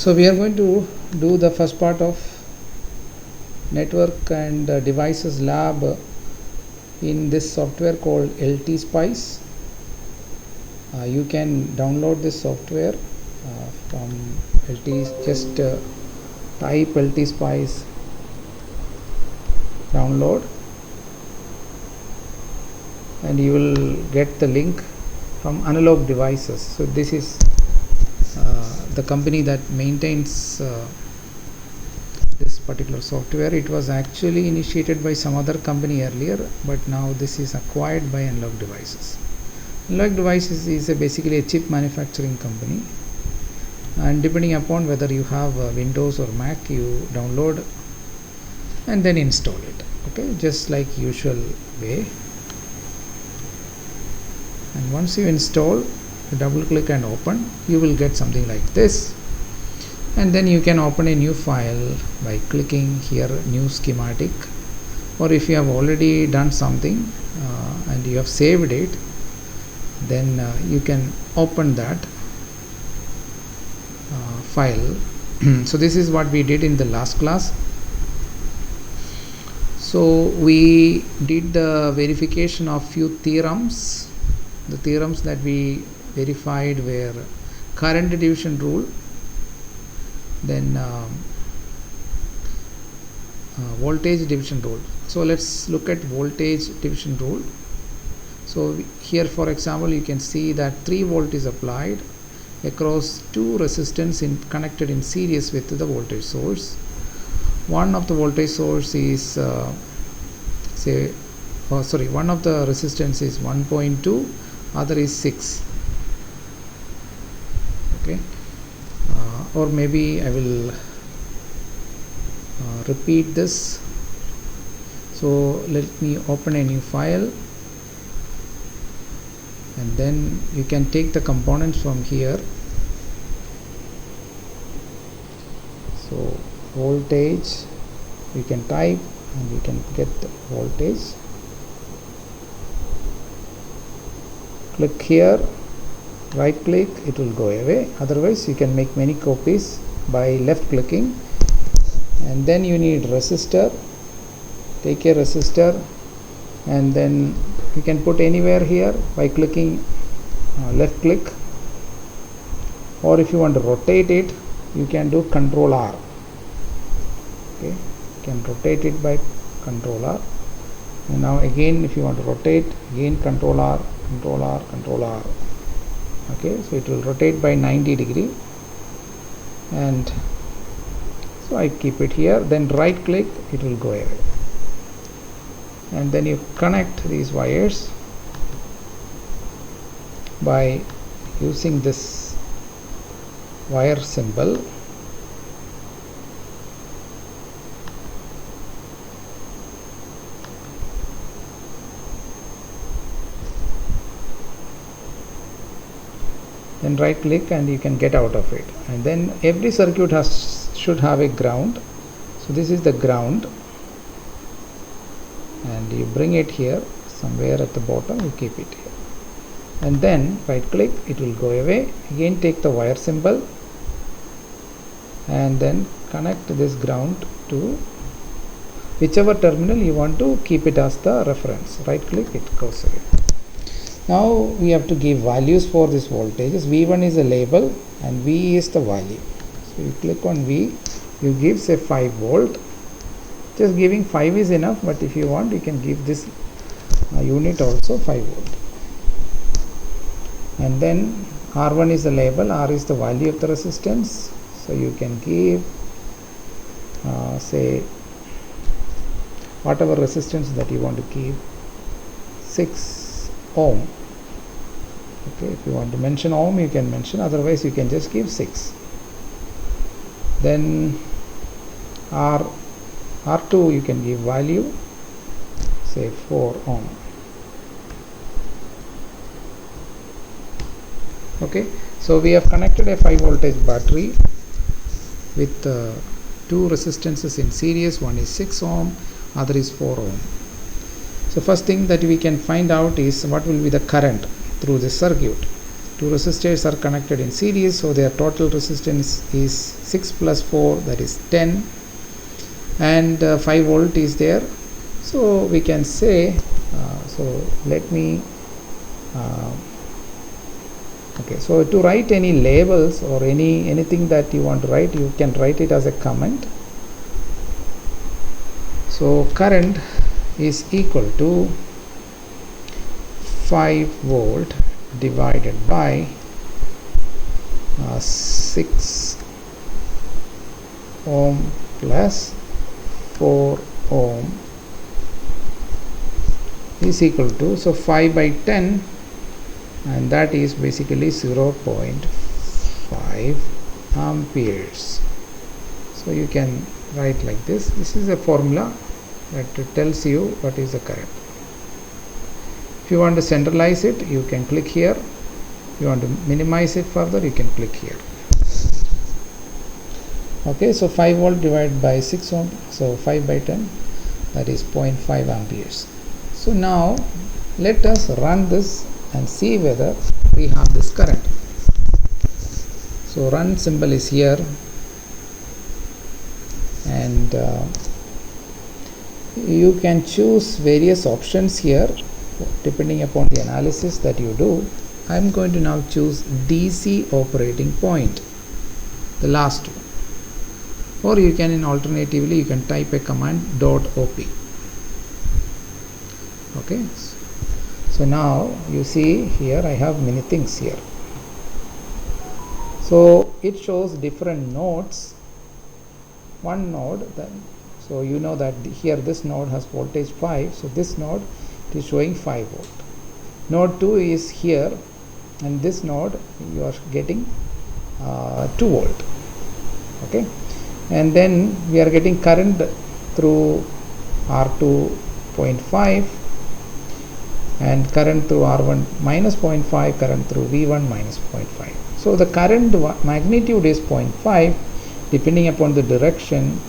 So we are going to do the first part of Network and Devices Lab in this software called LT Spice. You can download this software from LT. Just type LT Spice download and you will get the link from Analog Devices. So this is the company that maintains this particular software. It was actually initiated by some other company earlier, but now this is acquired by Analog Devices. Analog Devices is basically a chip manufacturing company, and depending upon whether you have Windows or Mac, you download and then install it. Okay, just like usual way. And once you install, you double click and open, you will get something like this, and then you can open a new file by clicking here new schematic, or if you have already done something and you have saved it, then you can open that file. So this is what we did in the last class. So we did the verification of few theorems. The theorems that we verified were current division rule, then voltage division rule. So let's look at voltage division rule. So here, for example, you can see that 3 volt is applied across 2 resistors connected in series with the voltage source. One of the voltage source is one of the resistance is 1.2, other is 6. Okay, or maybe I will repeat this. So let me open a new file, and then you can take the components from here. So voltage, you can type and you can get the voltage. Click here, right click, it will go away. Otherwise you can make many copies by left clicking. And then you need resistor. Take a resistor and then you can put anywhere here by clicking left click, or if you want to rotate it, you can do Control R. Okay, you can rotate it by Control R. And now again, if you want to rotate, again Control R, Control R, Control R. Okay, so it will rotate by 90 degree, and so I keep it here. Then right click, it will go away, and then you connect these wires by using this wire symbol. Then right click and you can get out of it. And then every circuit should have a ground. So this is the ground, and you bring it here somewhere at the bottom, you keep it here, and then right click, it will go away. Again take the wire symbol and then connect this ground to whichever terminal you want to keep it as the reference. Right click, it goes away. Now we have to give values for this voltages. V1 is a label and V is the value. So you click on V, you give say 5 volt. Just giving 5 is enough, but if you want, you can give this unit also 5 volt. And then R1 is the label, R is the value of the resistance. So you can give say whatever resistance that you want to give, 6 ohm. Okay, if you want to mention ohm, you can mention, otherwise you can just give 6. Then R2 you can give value, say 4 ohm. Okay, so we have connected a 5 voltage battery with 2 resistances in series. One is 6 ohm, other is 4 ohm. So first thing that we can find out is what will be the current through this circuit. Two resistors are connected in series, so their total resistance is 6 plus 4, that is 10, and 5 volt is there. So we can say, so let me okay, so to write any labels or anything that you want to write, you can write it as a comment. So current is equal to 5 volt divided by 6 ohm plus 4 ohm is equal to, so 5 by 10, and that is basically 0.5 amperes. So you can write like this. This is a formula that tells you what is the current. If you want to centralize it, you can click here. If you want to minimize it further, you can click here. Okay, so 5 volt divided by 6 ohm, so 5 by 10, that is 0.5 amperes. So now let us run this and see whether we have this current. So run symbol is here, and you can choose various options here depending upon the analysis that you do. I am going to now choose DC operating point, the last one, or you can, alternatively, you can type a command .op. Okay, so now you see here I have many things here. So it shows different nodes. One node, so you know that here this node has voltage 5, so this node is showing 5 volt. Node 2 is here, and this node you are getting 2 volt. Okay, and then we are getting current through R2.5 and current through R1 minus 0.5, current through V1 minus 0.5. So the current magnitude is 0.5. Depending upon the direction,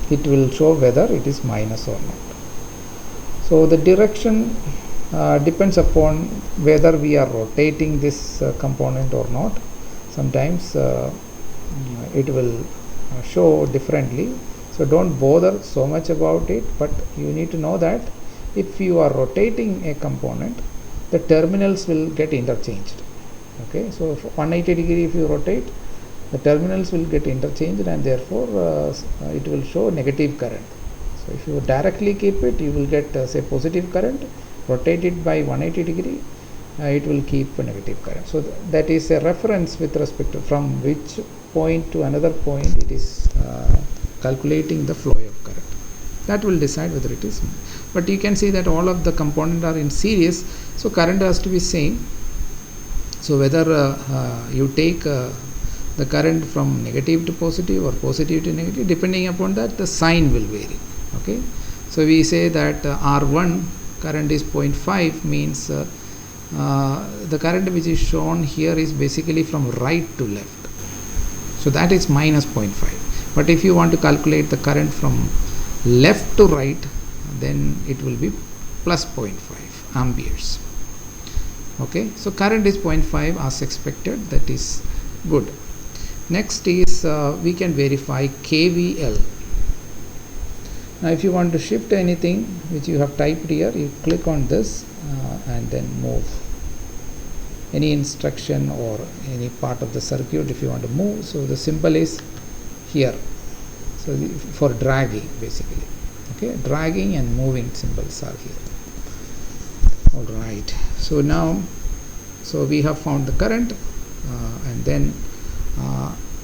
it will show whether it is minus or not. So the direction depends upon whether we are rotating this component or not. Sometimes it will show differently, so don't bother so much about it, but you need to know that if you are rotating a component, the terminals will get interchanged. Okay, so 180 degree if you rotate, the terminals will get interchanged, and therefore it will show negative current. So if you directly keep it, you will get say positive current. Rotate it by 180 degree, it will keep a negative current. So that is a reference with respect to from which point to another point it is calculating the flow of current. That will decide whether it is. But you can see that all of the components are in series, so current has to be same. So whether you take the current from negative to positive or positive to negative, depending upon that the sign will vary. Okay, so we say that R1 current is 0.5, means the current which is shown here is basically from right to left, so that is minus 0.5. But if you want to calculate the current from left to right, then it will be plus 0.5 amperes. Okay, so current is 0.5 as expected, that is good. Next is we can verify KVL. Now if you want to shift anything which you have typed here, you click on this and then move any instruction or any part of the circuit if you want to move. So the symbol is here, so for dragging basically. Okay, dragging and moving symbols are here. Alright, so now we have found the current, and then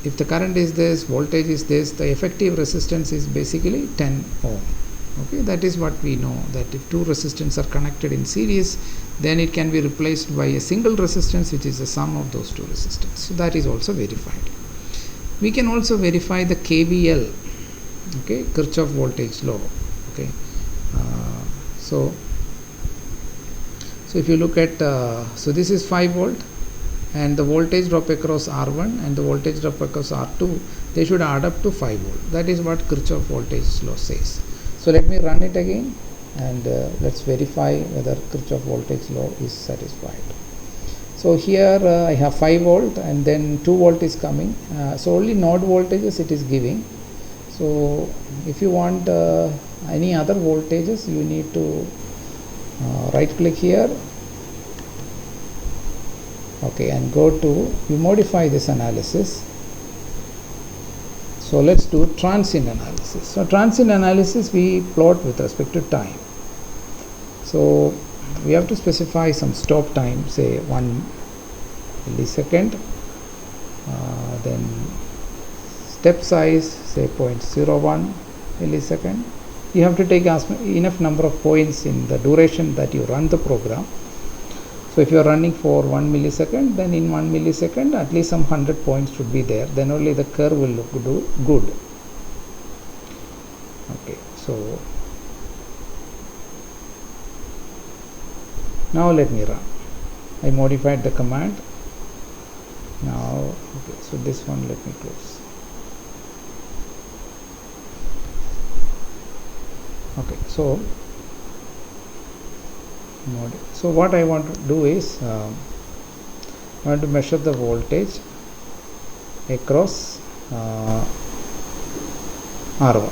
if the current is this, voltage is this, the effective resistance is basically 10 ohm. Okay, that is what we know, that if two resistors are connected in series, then it can be replaced by a single resistance which is the sum of those two resistors. So that is also verified. We can also verify the KVL, okay, Kirchhoff Voltage Law. Okay, so if you look at so this is 5 volt, and the voltage drop across R1 and the voltage drop across R2, they should add up to 5 volt. That is what Kirchhoff Voltage Law says. So let me run it again, and let's verify whether Kirchhoff Voltage Law is satisfied. So So here I have 5 volt and then 2 volt is coming, so only node voltages it is giving. So if you want any other voltages, you need to right click here, okay, and go to, you modify this analysis. So let's do transient analysis. So transient analysis we plot with respect to time. So we have to specify some stop time, say 1 millisecond, then step size say 0.01 millisecond. You have to take enough number of points in the duration that you run the program. So if you are running for 1 millisecond, then in 1 millisecond at least some 100 points should be there, then only the curve will look good. Okay, so now let me run. I modified the command. Now, okay, so this one let me close. Okay, so what I want to do is I want to measure the voltage across R1.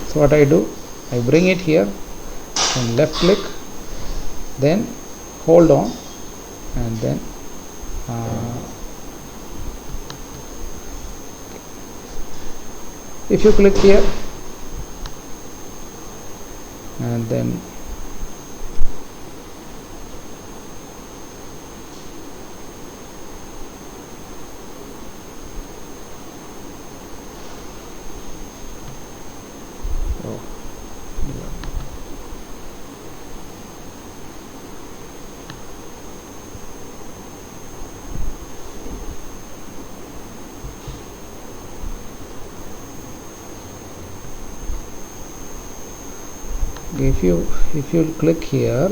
So what I do, I bring it here and left click, then hold on, and then if you click here and then if you click here,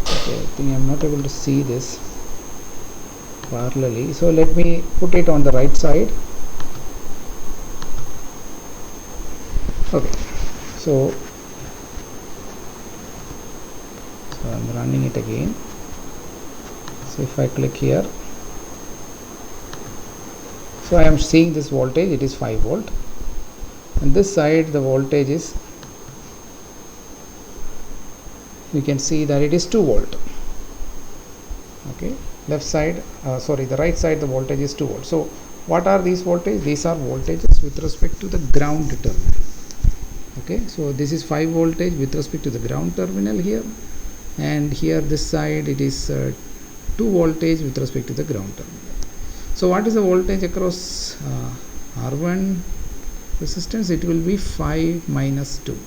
okay, I think I am not able to see this parallelly, so let me put it on the right side. Okay, so I am running it again. So if I click here, so I am seeing this voltage, it is 5 volt, and this side the voltage is, you can see that it is 2 volt. Okay, left side, the right side the voltage is 2 volt. So what are these voltages? These are voltages with respect to the ground terminal. Okay, so this is 5 voltage with respect to the ground terminal here, and here this side it is 2 voltage with respect to the ground terminal. So what is the voltage across R1 resistance? It will be 5 minus 2.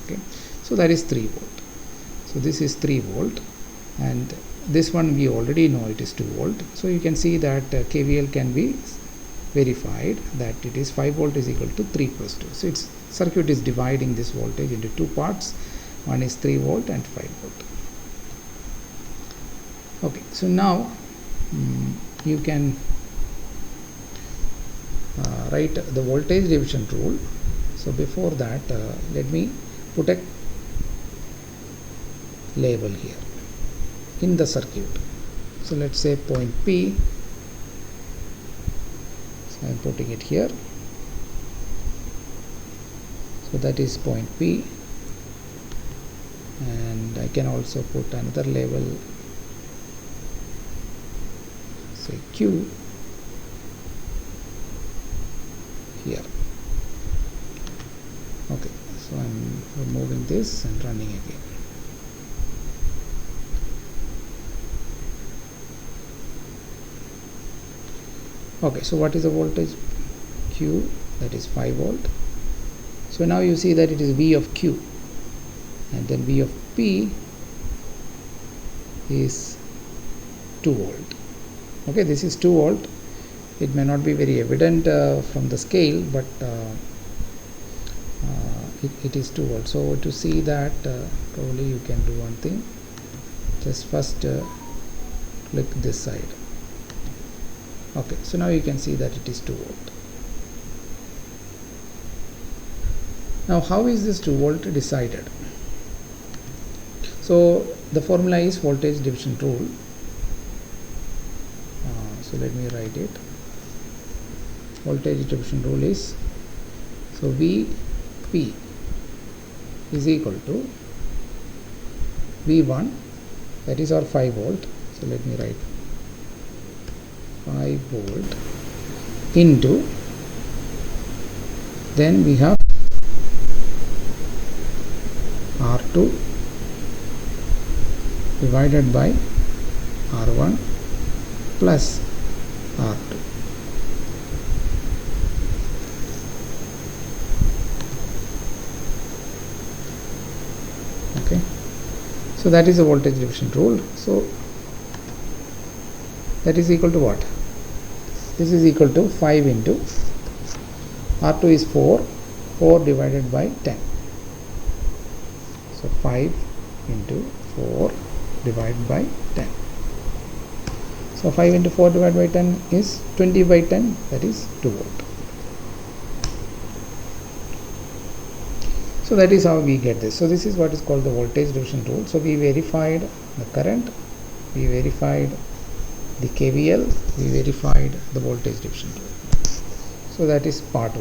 Okay, so that is 3 volt. So this is 3 volt, and this one we already know it is 2 volt. So you can see that KVL can be verified that it is 5 volt is equal to 3 plus 2. So its circuit is dividing this voltage into 2 parts. One is 3 volt and 5 volt. Okay, so now you can write the voltage division rule. So before that, let me put a label here in the circuit. So let's say point P. So I am putting it here. So that is point P, and I can also put another label, say Q here. Okay, so I am removing this and running again. Okay, so what is the voltage Q? That is 5 volt. So now you see that it is V of Q, and then V of P is 2 volt. Okay, this is 2 volt. It may not be very evident from the scale, but it is 2 volt. So to see that, probably you can do one thing. Just first click this side. Okay, so now you can see that it is 2 volt. Now how is this 2 volt decided? So the formula is voltage division rule. So let me write it. Voltage division rule is, so VP is equal to V1, that is our 5 volt. So let me write 5 volt into, then we have R2 divided by R1 plus R2. Okay, so that is the voltage division rule. So that is equal to what? This is equal to 5 into R2 is 4 divided by 10. So 5 into 4 divided by 10. So 5 into 4 divided by 10 is 20 by 10, that is 2 volt. So that is how we get this. So this is what is called the voltage division rule. So we verified the current, we verified the KVL, we verified the voltage division rule. So that is part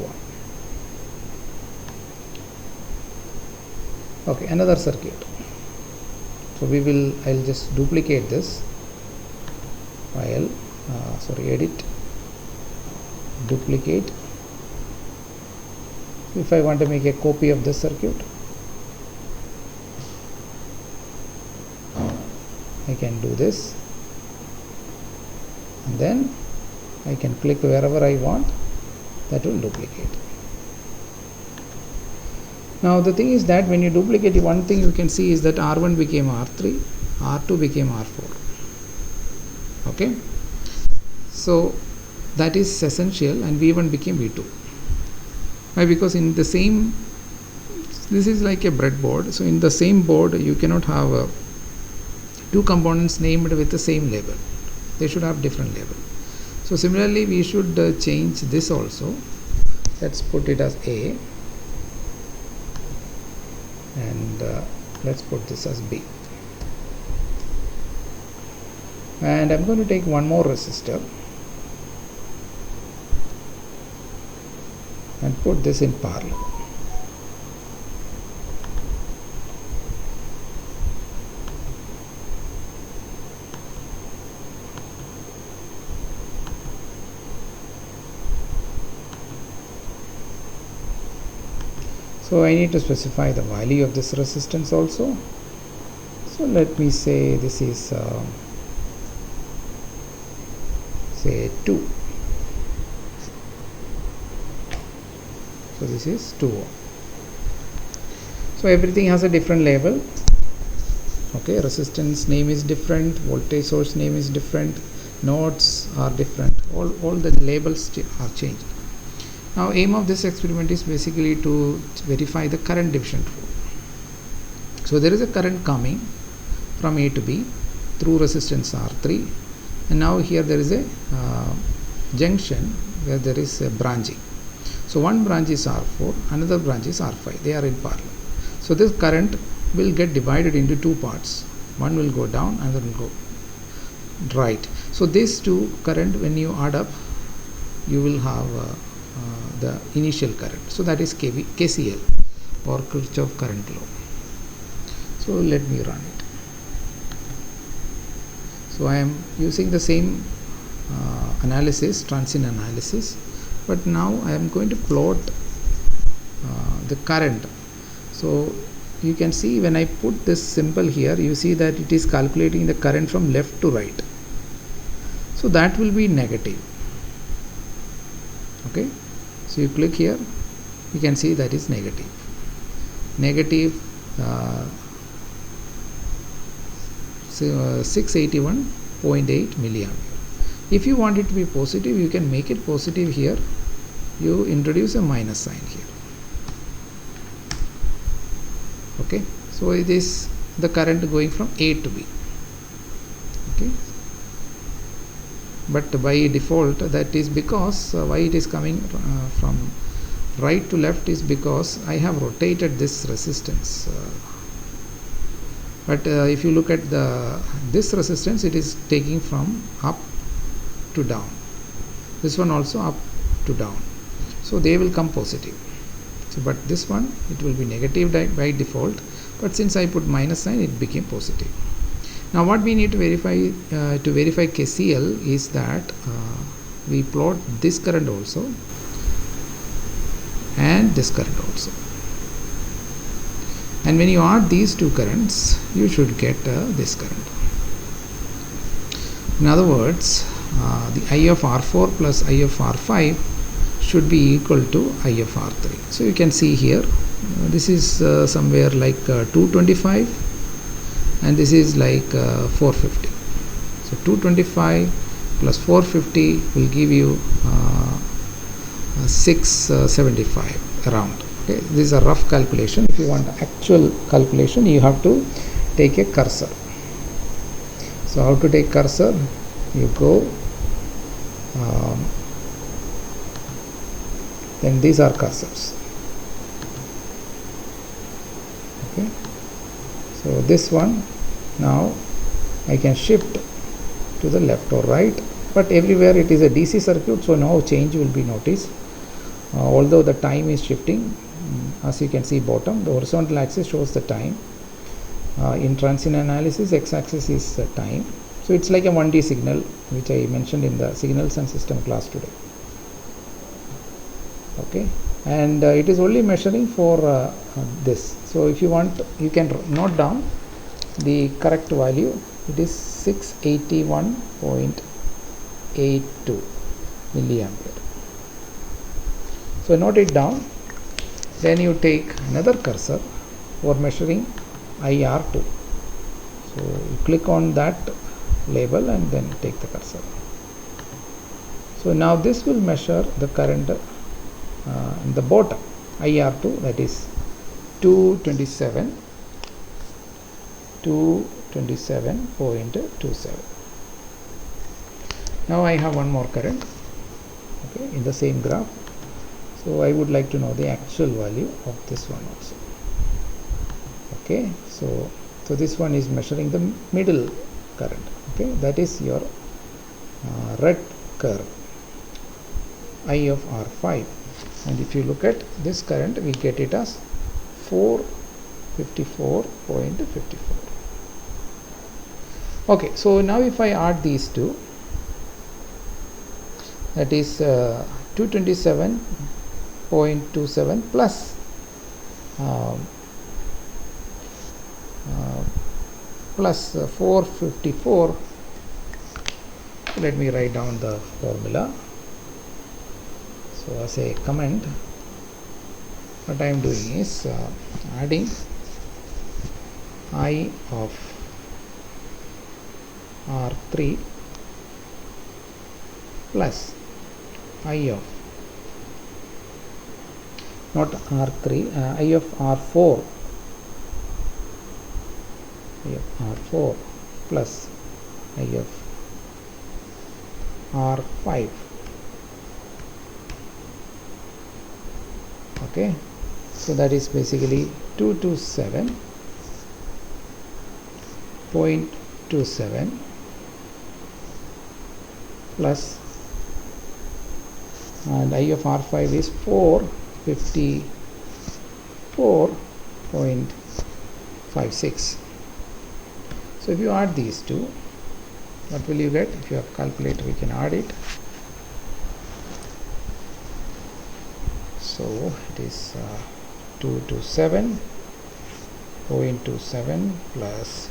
1. Okay, another circuit. So I'll just duplicate this file, edit, duplicate. If I want to make a copy of this circuit, I can do this, and then I can click wherever I want, that will duplicate. Now the thing is that when you duplicate, one thing you can see is that R1 became R3, R2 became R4. Okay, so that is essential, and V1 became V2. Why? Because in the same, this is like a breadboard, so in the same board you cannot have two components named with the same label. They should have different label. So similarly we should change this also. Let's put it as A, and let's put this as B. And I'm going to take one more resistor and put this in parallel. So I need to specify the value of this resistance also. So let me say this is say 2. So this is 2 ohm. So everything has a different label. Okay, resistance name is different, voltage source name is different, nodes are different, all the labels are changed. Now aim of this experiment is basically to verify the current division rule. So there is a current coming from A to B through resistance R3, and now here there is a junction where there is a branching. So one branch is R4, another branch is R5, they are in parallel. So this current will get divided into two parts. One will go down, another will go right. So these two current, when you add up, you will have the initial current. So that is KCL, or Kirchhoff current law. So let me run it. So I am using the same analysis, transient analysis, but now I am going to plot the current. So you can see when I put this symbol here, you see that it is calculating the current from left to right. So that will be negative. Okay, so you click here, you can see that is negative 681.8 milliampere. If you want it to be positive, you can make it positive here. You introduce a minus sign here. Okay, so it is the current going from A to B. Okay, but by default, that is because why it is coming from right to left is because I have rotated this resistance But if you look at this resistance, it is taking from up to down, this one also up to down, so they will come positive. So but this one, it will be negative by default, but since I put minus sign, it became positive. Now what we need to verify KCL is that we plot this current also and this current also, and when you add these two currents, you should get this current. In other words, the I of R4 plus I of R5 should be equal to I of R3. So you can see here, this is somewhere like 225, and this is like 450. So 225 plus 450 will give you 675 around. Okay, this is a rough calculation. If you want actual calculation, you have to take a cursor. So how to take cursor? You go, then these are cursors. Okay, so this one, now I can shift to the left or right, but everywhere it is a DC circuit, so no change will be noticed, although the time is shifting. As you can see bottom, the horizontal axis shows the time. In transient analysis, x-axis is time. So it's like a 1D signal, which I mentioned in the signals and system class today. Okay, and it is only measuring for this. So if you want, you can note down the correct value. It is 681.82 milliampere. So note it down. Then you take another cursor for measuring IR2. So you click on that label and then take the cursor. So now this will measure the current in the bottom, IR2, that is 227.27. Now I have one more current, okay, in the same graph. So I would like to know the actual value of this one also. Okay, so this one is measuring the middle current. Okay, that is your red curve, I of R5, and if you look at this current, we get it as 454.54. Okay, so now if I add these two, that is 227.27 plus plus 454. Let me write down the formula. So as a comment, what I am doing is adding I of R3 plus I of, not R3, I of R4, I of R4 plus I of R5. Okay, so that is basically 227.27 plus, and I of R5 is 454.56. So if you add these two, what will you get? If you have a calculator, we can add it. So it is 227.27 plus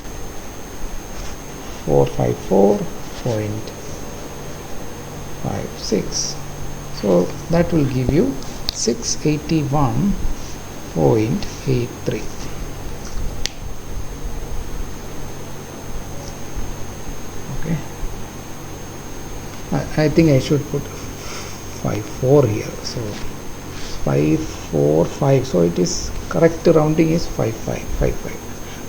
454.56. So that will give you 681.83. Okay, I think I should put 54 here. So 545. So it is correct rounding is 55.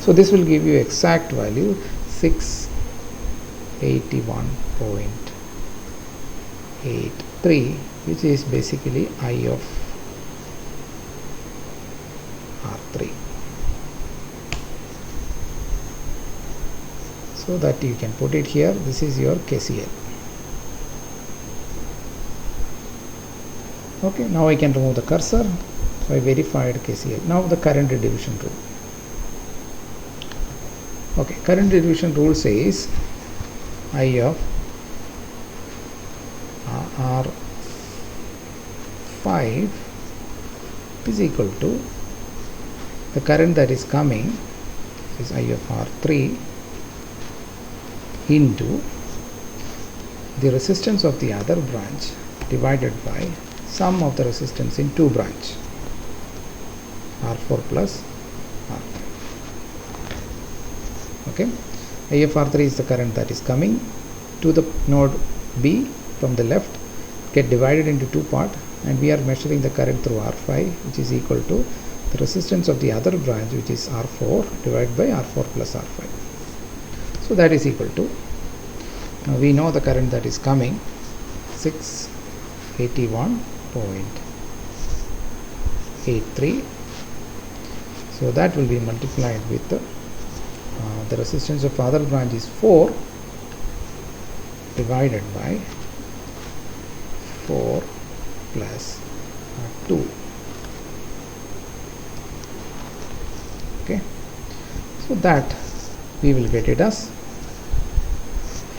So this will give you exact value 681.83, which is basically I of R3. so that you can put it here. This is your KCL. Okay, now I can remove the cursor. So I verified KCL. Now the current division rule. Okay, current division rule says I of R5 is equal to the current that is coming is I of R3 into the resistance of the other branch divided by sum of the resistance in two branch, R4 plus R5. Okay, I of R3 is the current that is coming to the node B from the left, get divided into two parts, and we are measuring the current through R5, which is equal to the resistance of the other branch, which is R4 divided by R4 plus R5. So that is equal to, now we know the current that is coming, 681.83. So that will be multiplied with the resistance of other branch is 4 divided by 4 plus 2. Okay, so that we will get it as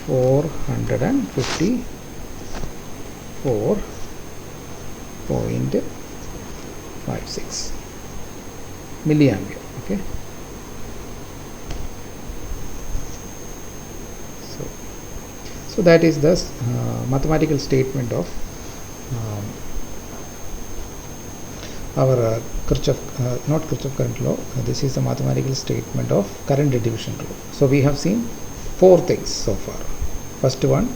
454.56 milliampere. Okay, so that is the mathematical statement of our Kirchhoff, not Kirchhoff current law. This is a mathematical statement of current division rule. So we have seen four things so far. First one,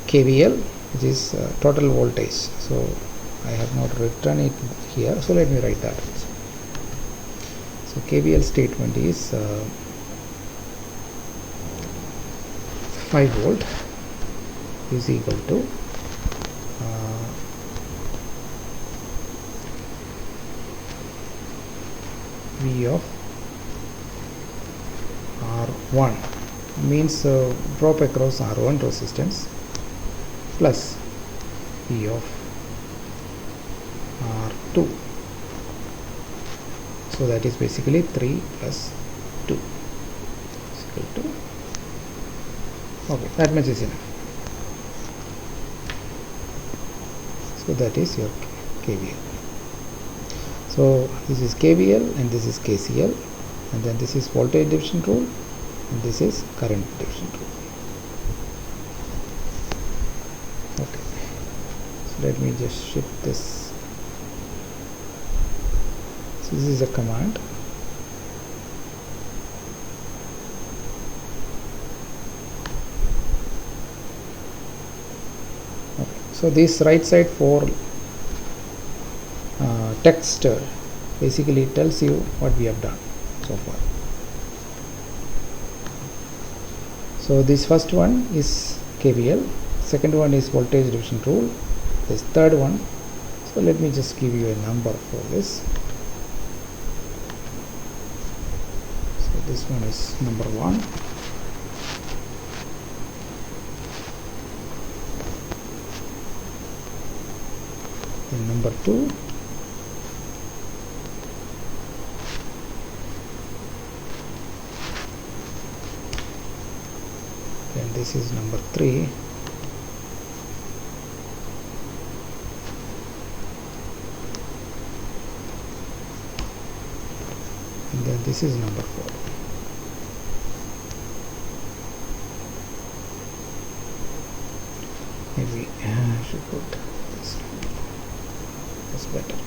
KVL, which is total voltage. So I have not written it here, so let me write that. So KVL statement is 5 volt is equal to V of R1, means drop across R1 resistance, plus V of R2. So that is basically 3 plus 2 is equal to, okay, that much is enough. So that is your KVL. So this is KVL and this is KCL, and then this is voltage division rule and this is current division rule. Okay, so let me just shift this. So this is a command. Okay. So this right side for text basically tells you what we have done so far. So this first one is KVL, second one is voltage division rule, this third one, so let me just give you a number for this. So this one is number 1, then number 2, and this is number 3, and then this is number 4. Maybe I should put this. That's better.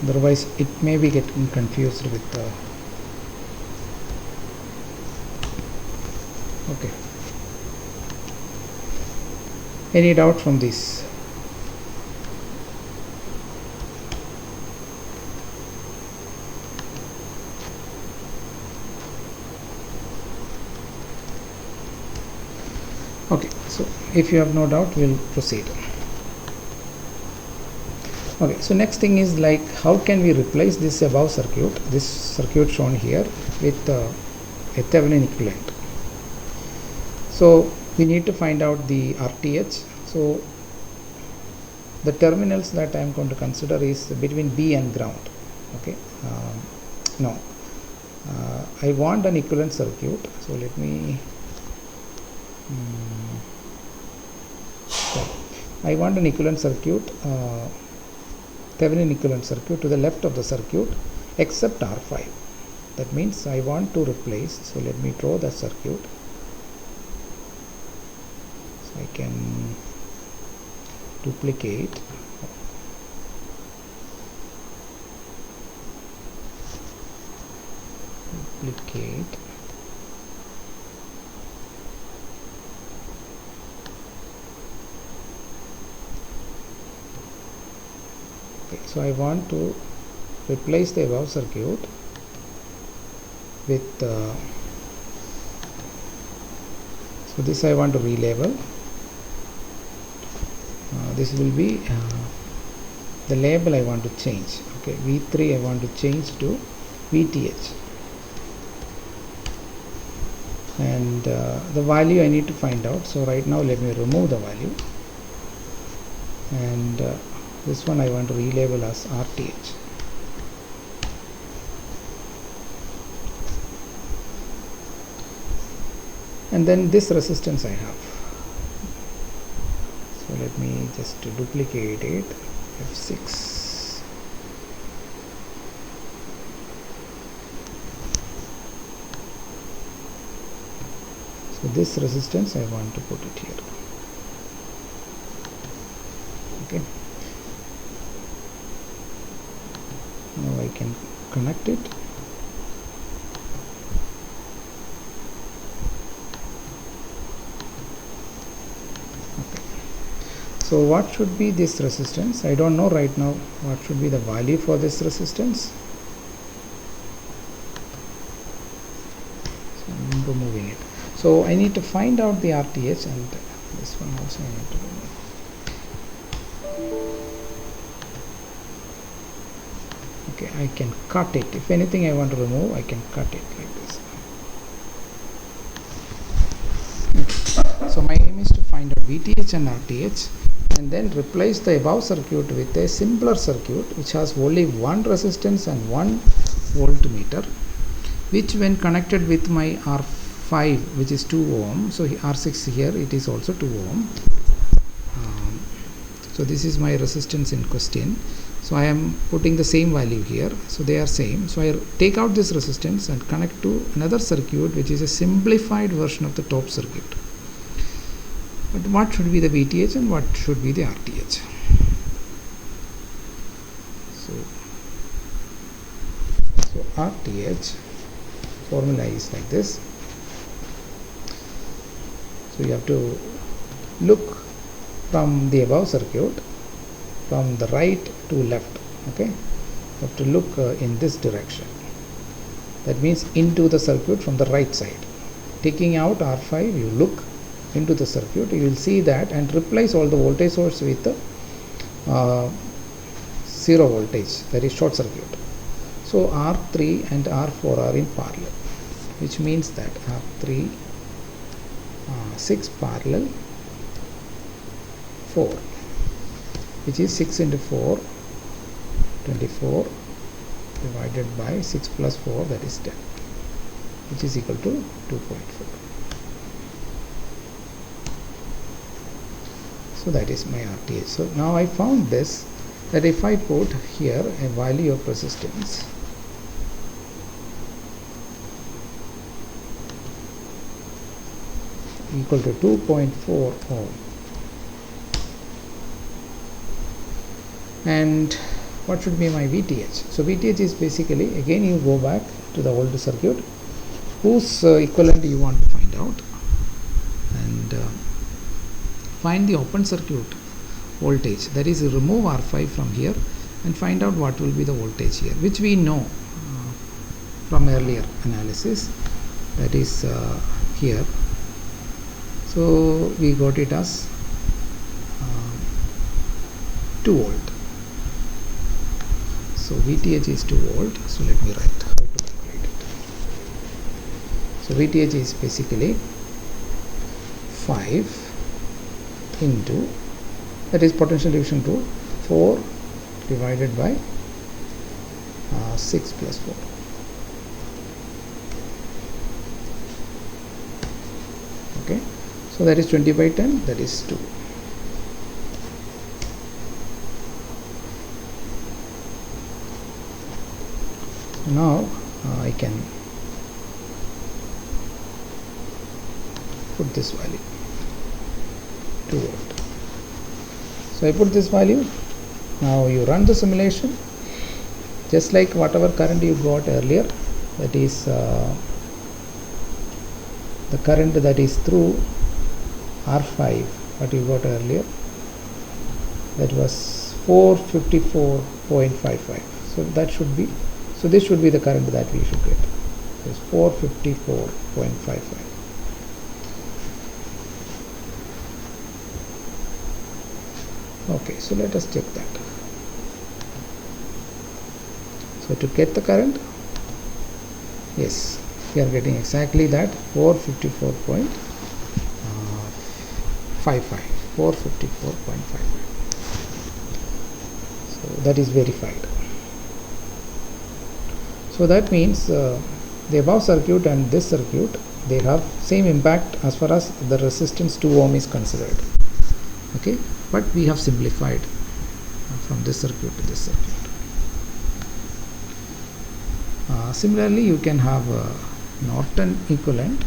Otherwise it may be getting confused with the okay. Any doubt from this? Okay, so if you have no doubt, we'll proceed. Okay, so next thing is like how can we replace this above circuit, this circuit shown here, with a Thevenin equivalent. So we need to find out the RTH. So the terminals that I am going to consider is between B and ground. Okay, I want an equivalent circuit. So let me I want an equivalent circuit, Thevenin equivalent circuit to the left of the circuit except R5. That means I want to replace, so let me draw the circuit. So I can duplicate, okay, so I want to replace the above circuit with so this I want to relabel. This will be the label I want to change. Okay, V3 I want to change to VTH, and the value I need to find out. So right now let me remove the value, and this one I want to relabel as RTH. And then this resistance I have. So let me just duplicate it, F6. So this resistance I want to put it here. Okay. Now I can connect it. So what should be this resistance? I don't know right now what should be the value for this resistance. So I'm removing it. So I need to find out the RTH, and this one also I need to remove. Okay, I can cut it. If anything I want to remove, I can cut it like this. Okay. So my aim is to find out VTH and RTH, and then replace the above circuit with a simpler circuit which has only one resistance and one voltmeter, which when connected with my R5, which is 2 ohm, so R6 here it is also 2 ohm. So this is my resistance in question. So I am putting the same value here, so they are same. So I take out this resistance and connect to another circuit which is a simplified version of the top circuit. But what should be the VTH and what should be the RTH? So RTH formula is like this. So you have to look from the above circuit from the right to left. Okay, you have to look in this direction. That means into the circuit from the right side. Taking out R5, you look into the circuit, you will see that, and replace all the voltage source with zero voltage, that is short circuit. So R3 and R4 are in parallel, which means that R3 6 parallel 4, which is 6 into 4 24 divided by 6 plus 4, that is 10, which is equal to 2.4. So that is my RTH. So now I found this, that if I put here a value of resistance equal to 2.4 ohm, and what should be my VTH? So VTH is basically, again you go back to the old circuit whose equivalent you want to find out, and find the open circuit voltage, that is remove R5 from here and find out what will be the voltage here, which we know from earlier analysis, that is here. So we got it as 2 volt. So VTH is 2 volt. So let me write how to calculate it. So So VTH is basically 5 into, that is potential division rule, 4 divided by 6 plus 4. Okay, so that is 20 by 10, that is 2. Now I can put this value 2 volt. So I put this value. Now you run the simulation just like whatever current you got earlier, that is the current that is through R5 what you got earlier, that was 454.55. so that should be, so this should be the current that we should get, is 454.55. Okay, so let us check that. So to get the current, yes, we are getting exactly that, 454.55. 454.55. So that is verified. So that means the above circuit and this circuit, they have same impact as far as the resistance 2 ohm is considered. Okay, but we have simplified from this circuit to this circuit. Similarly, you can have a Norton Equivalent,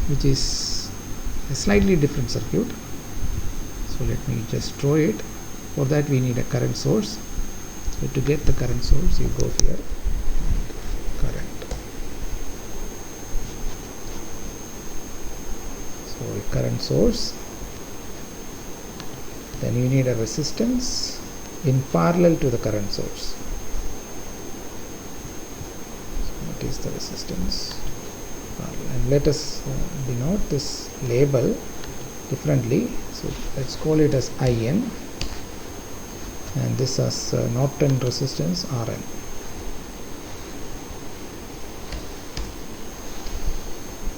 which is a slightly different circuit. So let me just draw it. For that we need a current source. So to get the current source, you go here, current. So a current source. Then you need a resistance in parallel to the current source. So what is the resistance? And let us denote this label differently. So let's call it as IN, and this as Norton resistance Rn.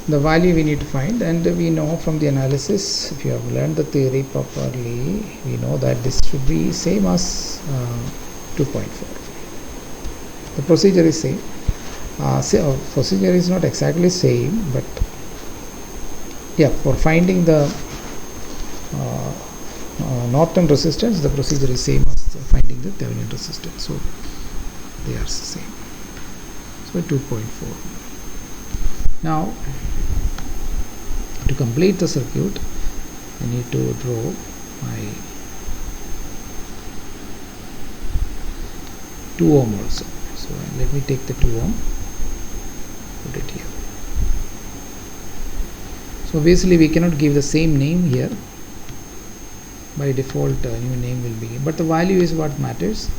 The value we need to find, and we know from the analysis, if you have learned the theory properly, we know that this should be same as 2.4. The procedure is same. Procedure is not exactly same, but yeah, for finding the Norton resistance, the procedure is same as finding the Thevenin resistance. So they are the same. So 2.4. Now to complete the circuit, I need to draw my 2 ohm also. So let me take the 2 ohm, put it here. So obviously we cannot give the same name here. By default new name will be, but the value is what matters.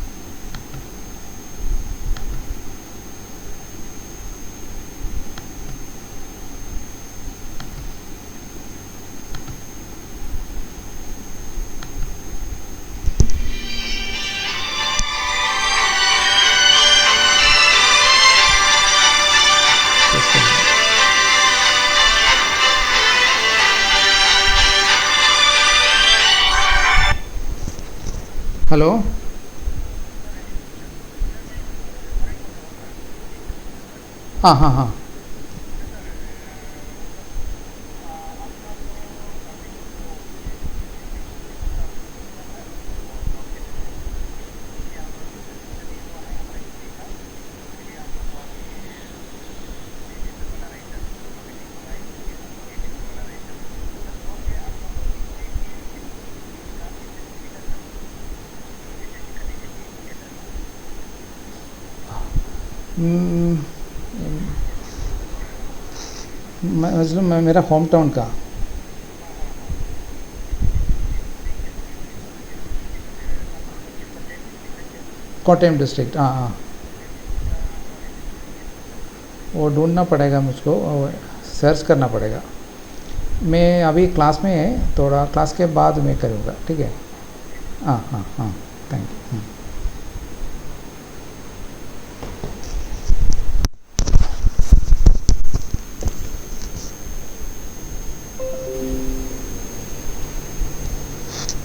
Hello? हाँ. मतलब मेरा home town का कोटम district, हाँ वो ढूंढना पड़ेगा मुझको, search करना पड़ेगा. मैं अभी क्लास में है, थोड़ा क्लास के बाद मैं करूँगा, ठीक है. हाँ, thank you.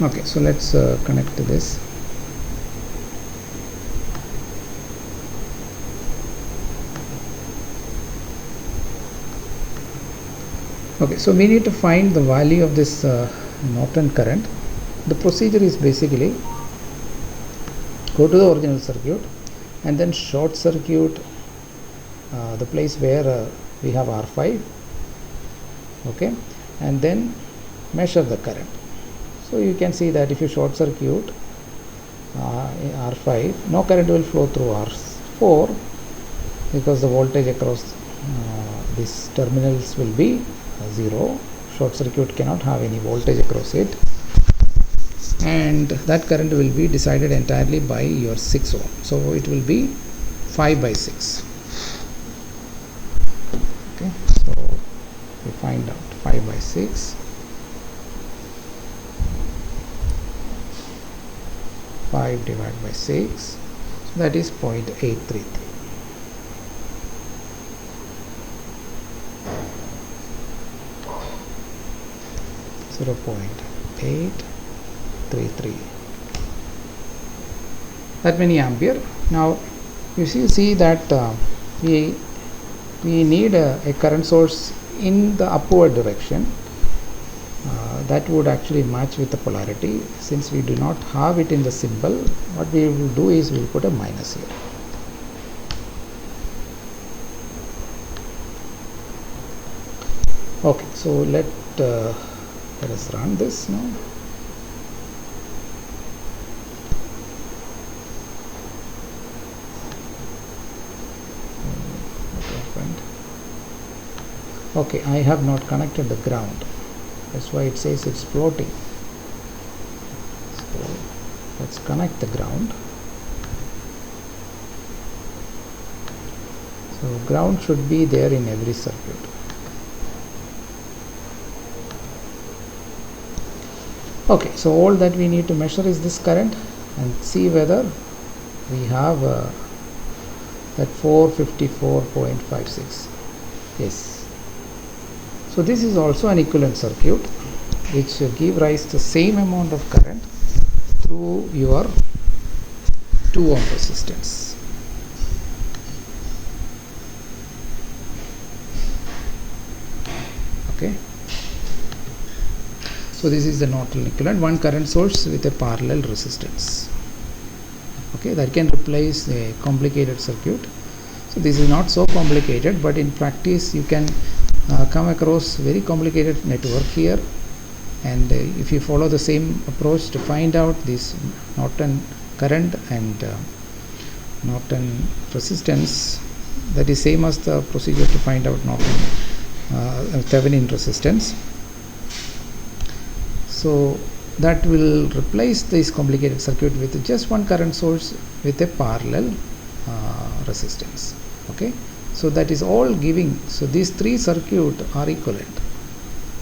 Okay, so let's connect to this. Okay, so we need to find the value of this Norton current. The procedure is basically go to the original circuit and then short circuit the place where we have R5, okay, and then measure the current. So you can see that if you short circuit R5, no current will flow through R4 because the voltage across these terminals will be 0. Short circuit cannot have any voltage across it, and that current will be decided entirely by your 6 ohm. So it will be 5 by 6. Okay, so we find out 5 by 6. 5 divided by 6, so that is 0.833. So 0.833, that many ampere. Now you see that we need a current source in the upward direction. That would actually match with the polarity. Since we do not have it in the symbol, what we will do is we will put a minus here. Okay, so let us run this now. Okay, I have not connected the ground. That's why it says it's floating. So let's connect the ground. So ground should be there in every circuit. Okay, so all that we need to measure is this current and see whether we have that 454.56. Yes. So this is also an equivalent circuit which give rise to the same amount of current through your 2 ohm resistance. Okay. So this is the Norton equivalent, one current source with a parallel resistance. Okay, that can replace a complicated circuit. So this is not so complicated, but in practice you can come across very complicated network here, and if you follow the same approach to find out this Norton current and Norton resistance, that is same as the procedure to find out Norton Thevenin resistance. So that will replace this complicated circuit with just one current source with a parallel resistance. Okay, so that is all giving. So these 3 circuits are equivalent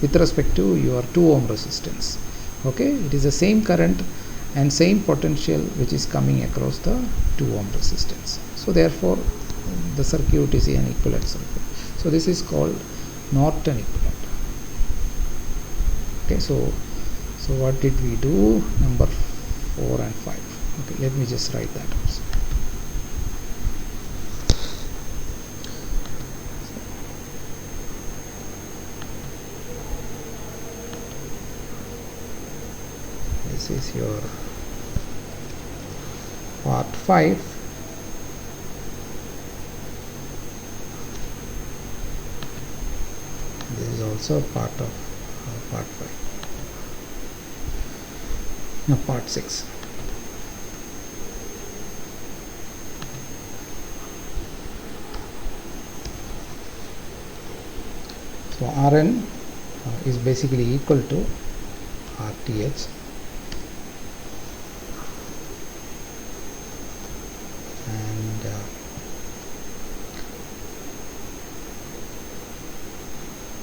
with respect to your 2 ohm resistance. Okay, it is the same current and same potential which is coming across the 2 ohm resistance. So therefore the circuit is an equivalent circuit. So this is called Norton equivalent. Okay, so what did we do? Number 4 and 5. Okay, let me just write that also. This is your part 5. This is also part of part 5. Now part 6. So Rn is basically equal to Rth, and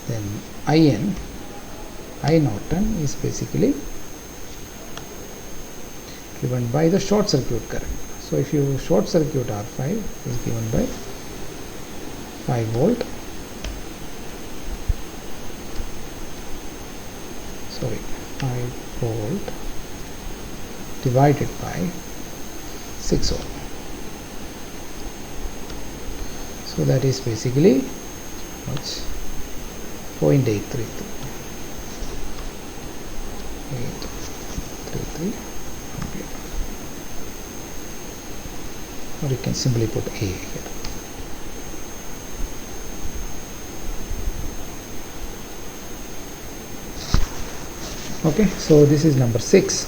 then I Norton is basically given by the short circuit current. So if you short circuit R5 is given by 5 volt. Sorry, 5 volt divided by 6 ohm. So that is basically much 0.833 ampere, or you can simply put A here. Okay, so this is number 6.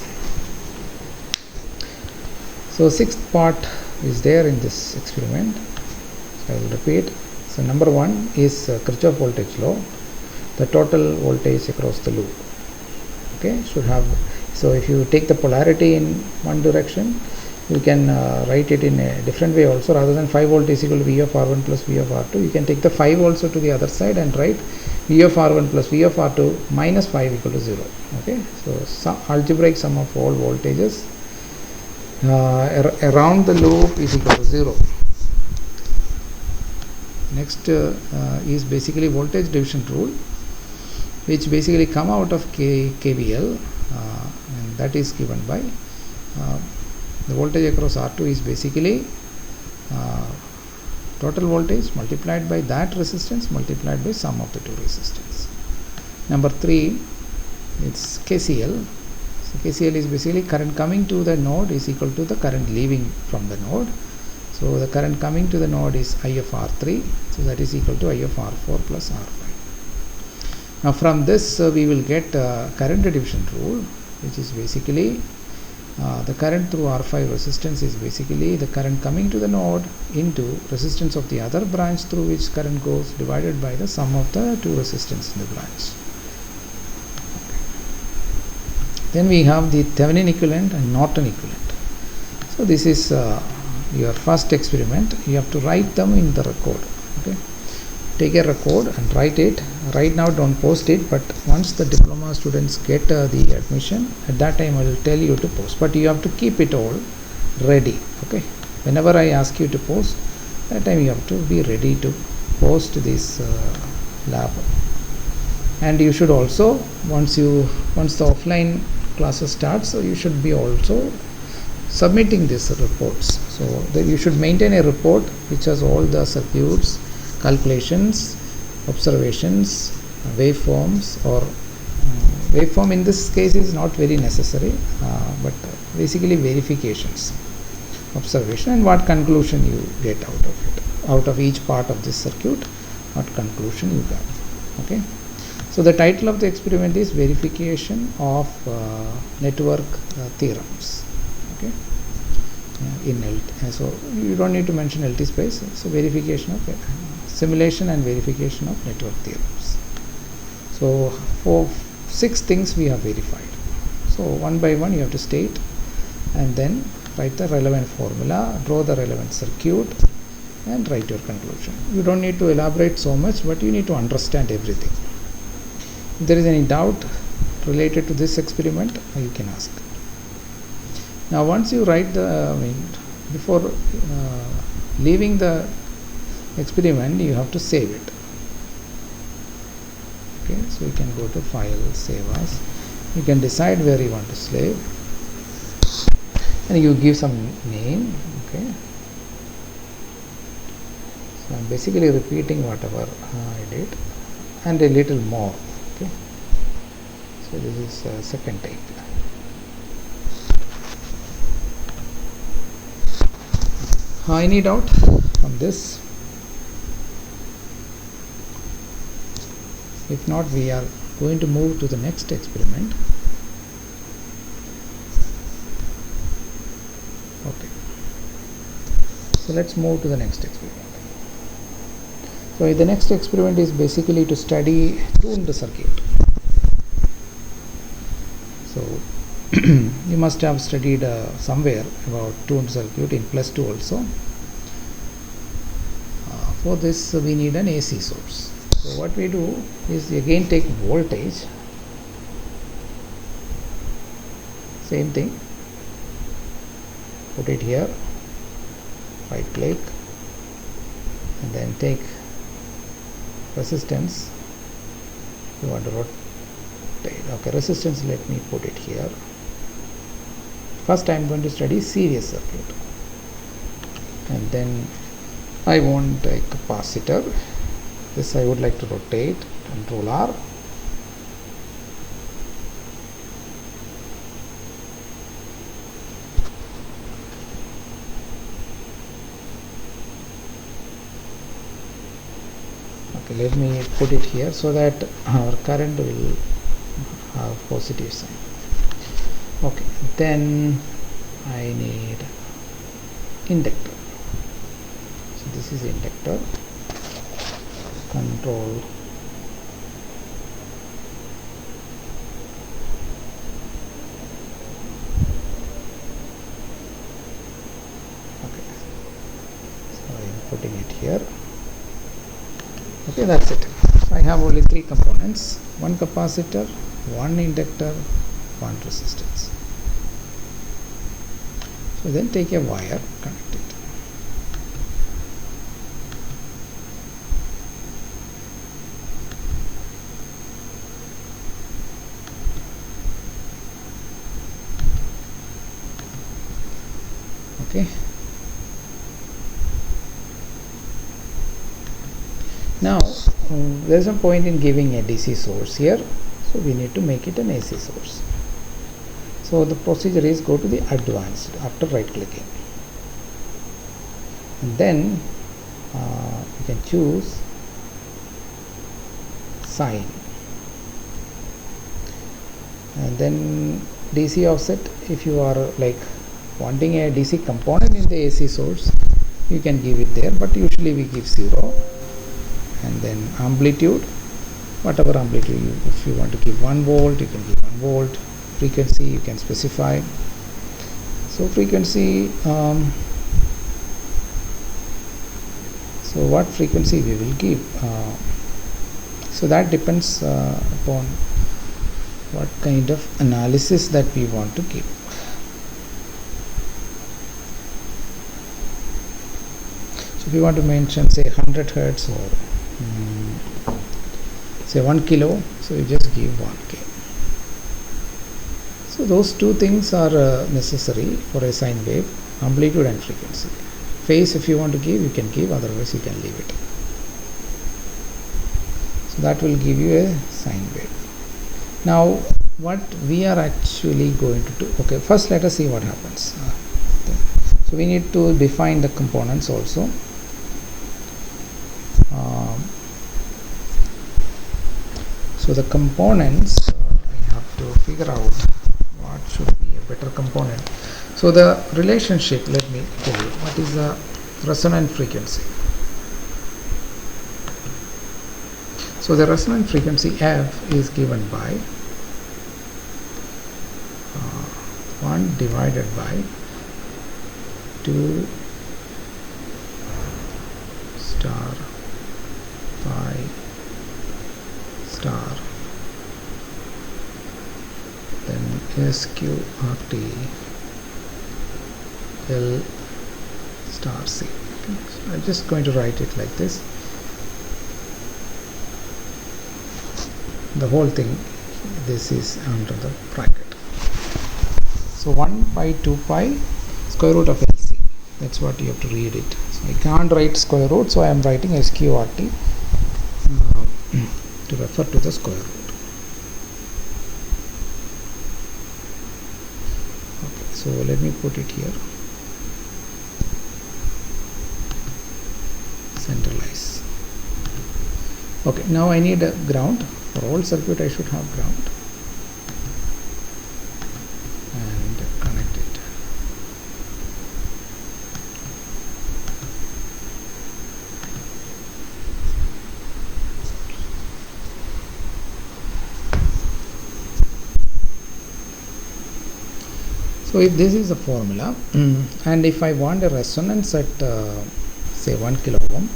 So sixth part is there in this experiment. So I will repeat. So number 1 is Kirchhoff Voltage Law, the total voltage across the loop. Okay, should have. So if you take the polarity in one direction, you can write it in a different way also. Rather than 5 volt is equal to V of R1 plus V of R2, you can take the 5 also to the other side and write V of R1 plus V of R2 minus 5 equal to 0. Okay, so algebraic sum of all voltages around the loop is equal to 0. Next is basically voltage division rule, which basically come out of KVL, and that is given by the voltage across R2 is basically total voltage multiplied by that resistance multiplied by sum of the two resistance. Number 3, it's KCL. So KCL is basically current coming to the node is equal to the current leaving from the node. So the current coming to the node is I of R3, so that is equal to I of R4 plus R5. Now from this we will get current division rule, which is basically the current through R5 resistance is basically the current coming to the node into resistance of the other branch through which current goes divided by the sum of the two resistance in the branch. Okay. Then we have the Thevenin equivalent and Norton equivalent. So this is your first experiment. You have to write them in the record. Okay, take a record and write it. Right now don't post it, but once the diploma students get the admission, at that time I will tell you to post, but you have to keep it all ready. Okay, whenever I ask you to post, that time you have to be ready to post this lab. And you should also, once the offline classes starts, so you should be also submitting these reports. So you should maintain a report which has all the circuits, calculations, observations, waveforms, or waveform in this case is not very necessary, but basically verifications, observation, and what conclusion you get out of it, out of each part of this circuit, what conclusion you got. Okay, so the title of the experiment is verification of network theorems. Okay, in LT, so you don't need to mention LT space. So verification of simulation and verification of network theorems. So for 6 things we have verified. So one by one you have to state and then write the relevant formula, draw the relevant circuit, and write your conclusion. You don't need to elaborate so much, but you need to understand everything. If there is any doubt related to this experiment, you can ask. Now once you write before leaving the experiment, you have to save it. Okay, so you can go to file, save as. You can decide where you want to save, and you give some name. Okay, so I'm basically repeating whatever I did and a little more. Okay, so this is second take. Any doubt on this? If not, we are going to move to the next experiment. Okay, so let's move to the next experiment. So the next experiment is basically to study tuned circuit. So you must have studied somewhere about tuned circuit in +2 also. For this we need an AC source. So what we do is again take voltage, same thing, put it here, right click, and then take resistance. You want to rotate. Okay, resistance, let me put it here. First I am going to study series circuit, and then I want a capacitor. This I would like to rotate, Control R. Okay, let me put it here so that our current will have positive sign. Okay, then I need inductor. So this is inductor. Control okay, so I am putting it here. Okay, that's it. I have only 3 components: one capacitor, one inductor, one resistance. So then take a wire, connect it. Okay. Now there is no point in giving a DC source here, so we need to make it an AC source. So the procedure is go to the advanced after right clicking, and then you can choose sign, and then DC offset. If you are like wanting a DC component in the AC source, you can give it there, but usually we give 0. And then amplitude, whatever amplitude if you want to give 1 volt, you can give 1 volt. Frequency you can specify. So frequency, so what frequency we will give, so that depends upon what kind of analysis that we want to give. So if you want to mention say 100 hertz or say 1 kilo, so you just give 1k. So those 2 things are necessary for a sine wave: amplitude and frequency. Phase, if you want to give, you can give, otherwise you can leave it. So that will give you a sine wave. Now what we are actually going to do, okay, first let us see what happens. So we need to define the components also. So the components, I have to figure out what should be a better component. So the relationship, let me tell you, what is the resonant frequency? So the resonant frequency F is given by 1 divided by 2 star pi star then SQRT L star C. Okay. So I'm just going to write it like this. The whole thing, this is under the bracket. So 1 pi 2 pi square root of LC. That's what you have to read it. So I can't write square root, so I am writing SQRT to refer to the square root. Okay, so let me put it here. Centralize. Okay, now I need a ground. For all circuit I should have ground. And connect it. So if this is a formula, and if I want a resonance at say 1 kilo ohm,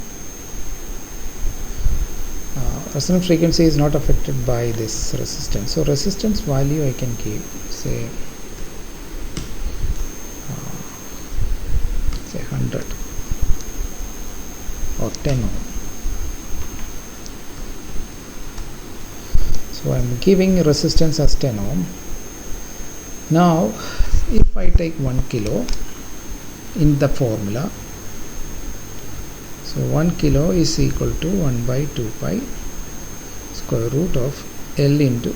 resonant frequency is not affected by this resistance. So resistance value I can give say 100 or 10 ohm. So I am giving resistance as 10 ohm. Now if I take 1 kilo in the formula, so 1 kilo is equal to 1 by 2 pi square root of L into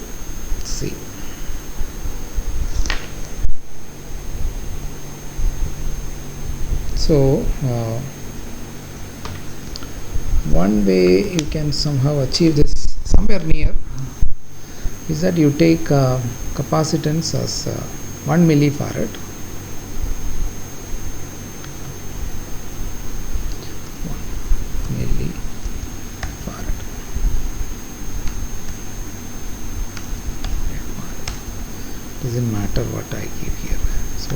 C. So one way you can somehow achieve this somewhere near is that you take capacitance as 1 millifarad, 1 millifarad. Doesn't matter what I give here. So,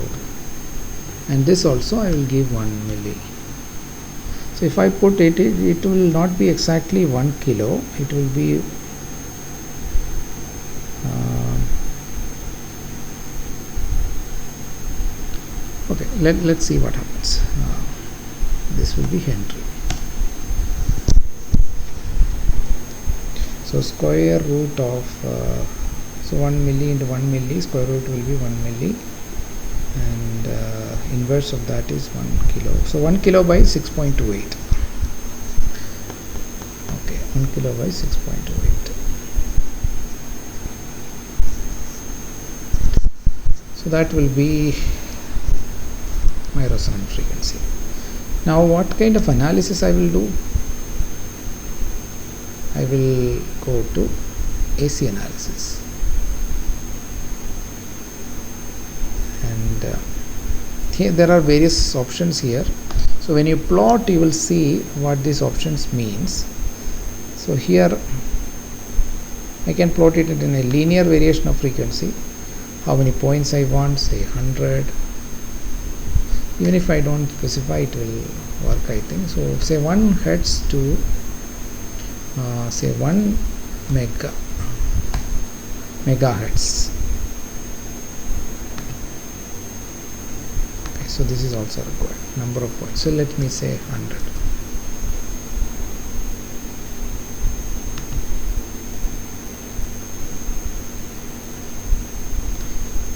and this also I will give 1 milli. So if I put it, it will not be exactly 1 kilo. It will be okay. Let's see what happens. This will be Henry. So square root of so 1 milli into 1 milli, square root will be 1 milli, and inverse of that is 1 kilo. So 1 kilo by 6.28. Okay, 1 kilo by 6.28. So that will be my resonant frequency. Now what kind of analysis I will do? I will go to AC analysis, and here there are various options here. So when you plot, you will see what these options means. So here I can plot it in a linear variation of frequency. How many points I want, say 100. Even if I don't specify, it will work, I think. So say 1 hertz to say 1 megahertz. Okay, so this is also required number of points. So let me say 100.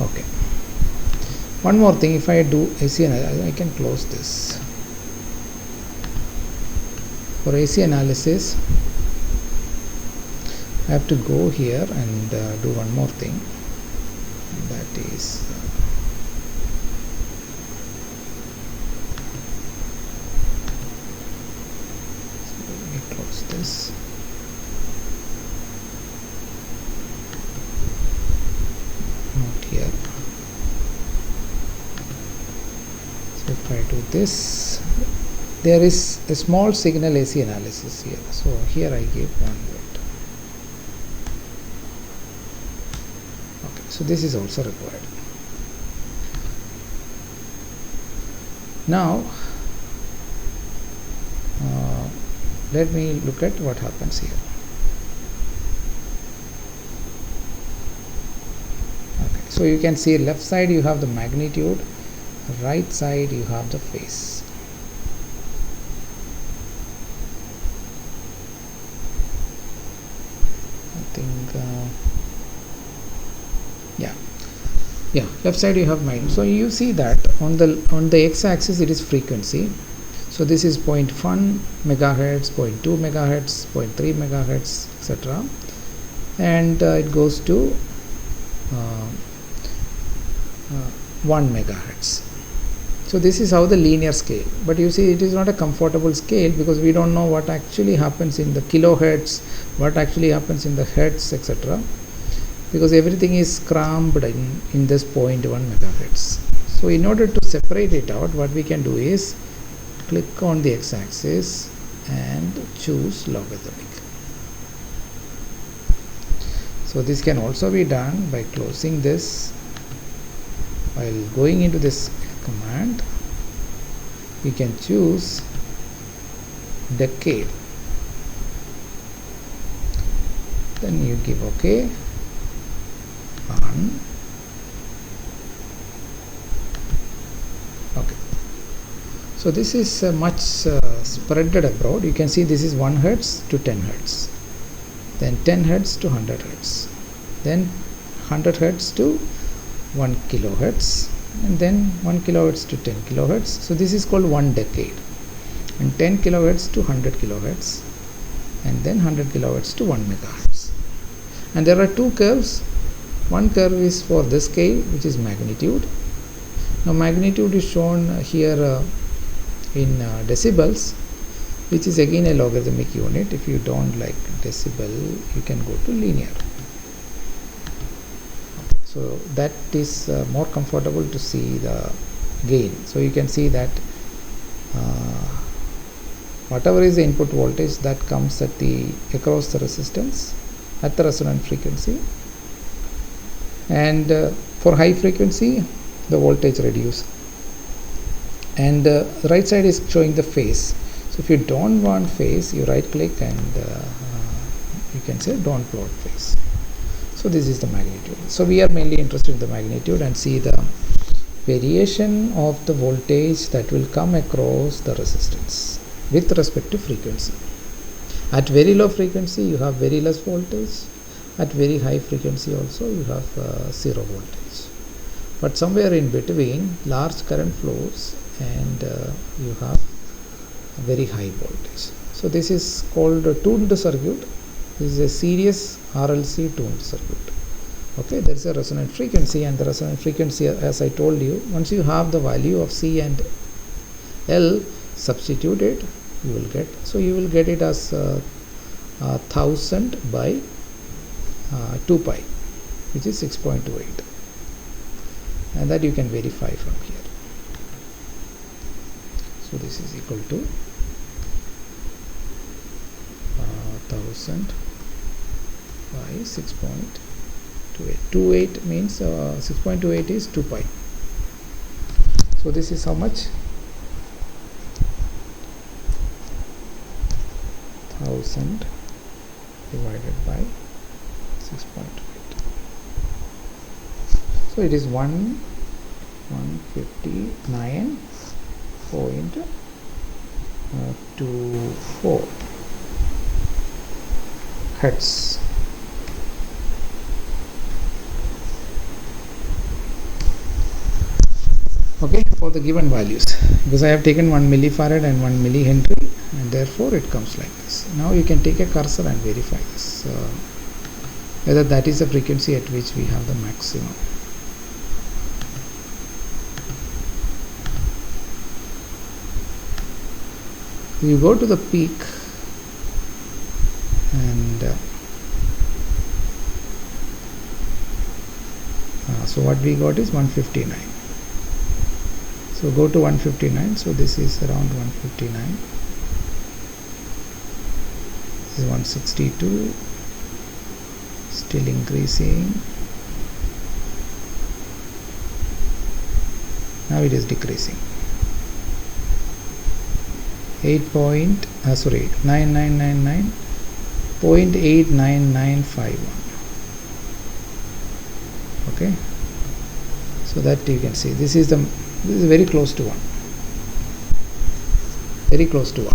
Okay. One more thing, if I do AC analysis, I can close this. For AC analysis, I have to go here and do one more thing. That is so let me close this. Not here. So if I do this, there is a small signal AC analysis here. So here I give 1 volt. Okay, so this is also required. Now let me look at what happens here. Okay, so you can see left side you have the magnitude, right side you have the phase. I think yeah, left side you have magnitude. So you see that on the x-axis it is frequency. So this is 0.1 megahertz, 0.2 megahertz, 0.3 megahertz, etc. And it goes to 1 megahertz. So this is how the linear scale. But you see, it is not a comfortable scale because we don't know what actually happens in the kilohertz, what actually happens in the hertz, etc. Because everything is crammed in this 0.1 megahertz. So in order to separate it out, what we can do is click on the x-axis and choose logarithmic. So this can also be done by closing this. While going into this command, you can choose decade. Then you give OK. Okay. So this is much spreaded abroad. You can see this is 1 hertz to 10 hertz, then 10 hertz to 100 hertz, then 100 hertz to 1 kilohertz, and then 1 kilohertz to 10 kilohertz. So this is called 1 decade, and 10 kilohertz to 100 kilohertz, and then 100 kilohertz to 1 megahertz. And there are two curves. One curve is for this scale, which is magnitude. Now magnitude is shown here in decibels, which is again a logarithmic unit. If you don't like decibel, you can go to linear. So that is more comfortable to see the gain. So you can see that whatever is the input voltage that comes at across the resistance at the resonant frequency, and for high frequency the voltage reduces, and the right side is showing the phase. So if you don't want phase, you right click and you can say don't plot phase. So this is the magnitude. So we are mainly interested in the magnitude and see the variation of the voltage that will come across the resistance with respect to frequency. At very low frequency you have very less voltage. At very high frequency also you have zero voltage. But somewhere in between, large current flows and you have a very high voltage. So this is called a tuned circuit. This is a series RLC tuned circuit. Okay, there is a resonant frequency, and the resonant frequency, as I told you, once you have the value of C and L substituted, you will get. So you will get it as 1000 by 2 pi, which is 6.28, and that you can verify from here. So this is equal to 1000 by 6.28. 28 means 6.28 is 2 pi. So this is how much? 1000 divided by 6.28. So it is 159.24 hertz. Okay, for the given values, because I have taken 1 millifarad and 1 millihenry, and therefore it comes like this. Now you can take a cursor and verify this, whether that is the frequency at which we have the maximum. You go to the peak, and so what we got is 159. So go to 159. So this is around 159. This is 162. Still increasing. Now it is decreasing. 9999.89951. Okay, so that you can see this is very close to 1, very close to 1,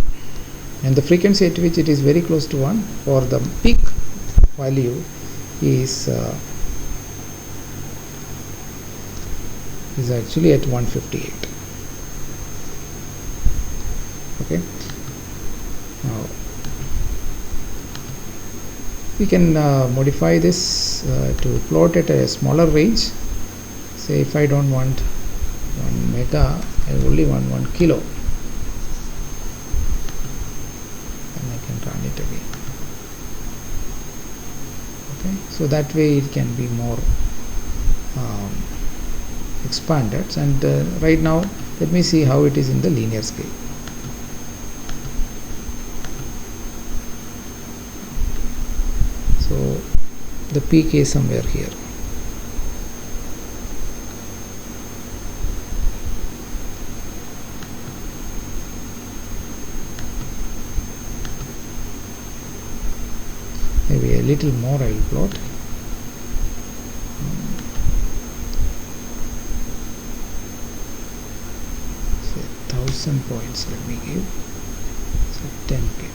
and the frequency at which it is very close to 1 for the peak value is actually at 158. Okay, now we can modify this to plot at a smaller range. Say if I don't want 1 mega, I only want 1 kilo, and I can run it again. Okay, so that way it can be more expanded. And right now let me see how it is in the linear scale. So the peak is somewhere here. Maybe a little more I will plot. So 1000 points let me give. So 10k.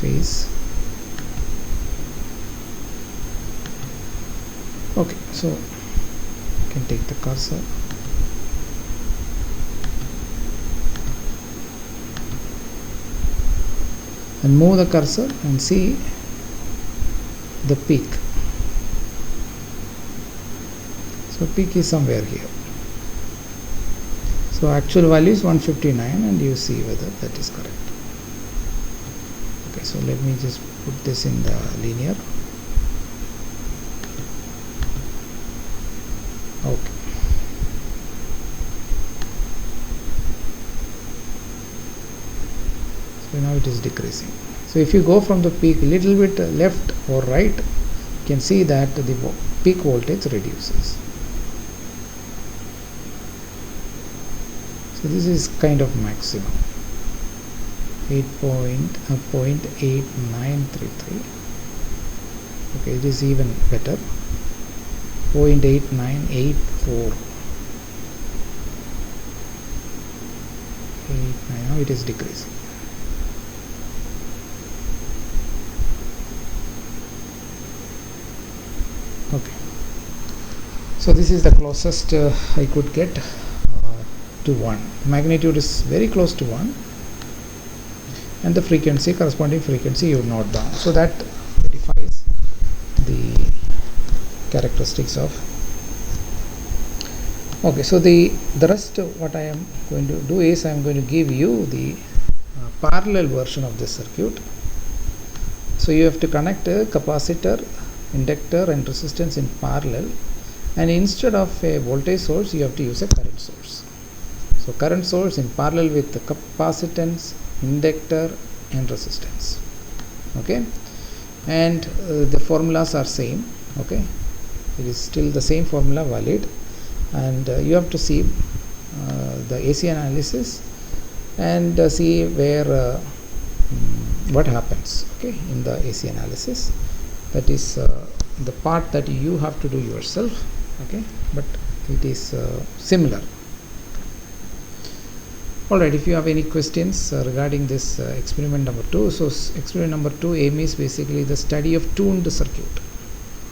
phase. Okay, so you can take the cursor and move the cursor and see the peak. So peak is somewhere here. So actual value is 159, and you see whether that is correct. Okay, so let me just put this in the linear. Okay. So now it is decreasing. So if you go from the peak a little bit left or right, you can see that the peak voltage reduces. So this is kind of maximum, 0.8933. Okay, it is even better, 0.8984. Now it is decreasing. Okay, so this is the closest I could get to 1. Magnitude is very close to 1, and the frequency, corresponding frequency, you note down. So that verifies the characteristics of. Okay, so the rest what I am going to do is I am going to give you the parallel version of this circuit. So you have to connect a capacitor, inductor and resistance in parallel, and instead of a voltage source you have to use a current source. So current source in parallel with the capacitance, inductor and resistance. Okay, and the formulas are same. Okay, it is still the same formula valid, and you have to see the AC analysis and see where what happens, okay, in the AC analysis. That is the part that you have to do yourself, okay, but it is similar. Alright, if you have any questions regarding this experiment number 2, so experiment number 2 aim is basically the study of tuned circuit,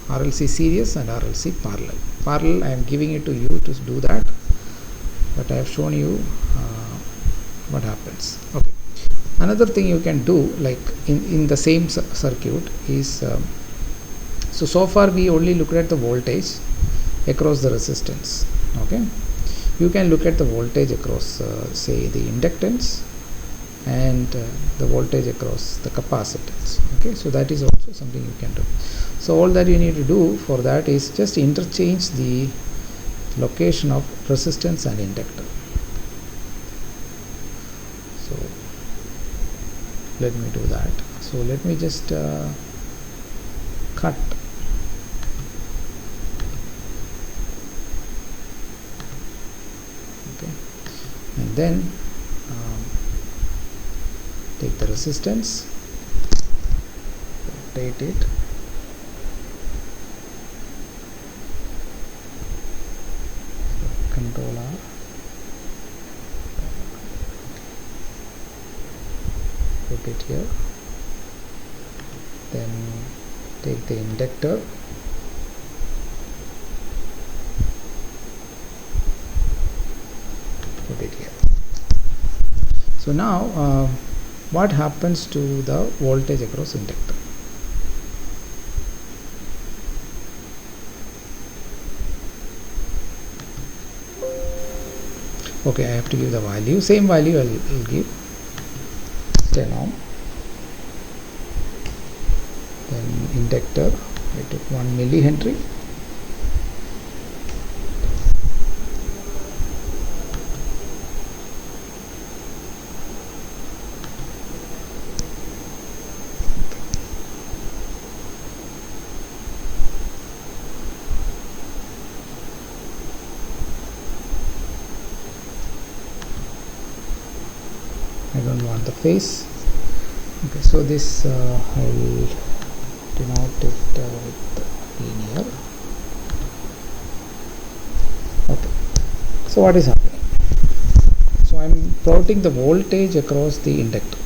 RLC series and RLC parallel. Parallel I am giving it to you to do that, but I have shown you what happens. Okay, another thing you can do, like in the same circuit, is so far we only looked at the voltage across the resistance. Okay, you can look at the voltage across say the inductance and the voltage across the capacitance. Okay, so that is also something you can do. So all that you need to do for that is just interchange the location of resistance and inductor. So let me do that. So let me just cut and then take the resistance, rotate it, Control R, rotate here, then take the inductor, rotate here. So now what happens to the voltage across inductor? Okay, I have to give the value, same value I'll give 10 ohm. Then inductor, I took 1 millihenry. I don't want the phase. Okay, so this I will denote it with linear. Okay, so what is happening? So I am plotting the voltage across the inductor.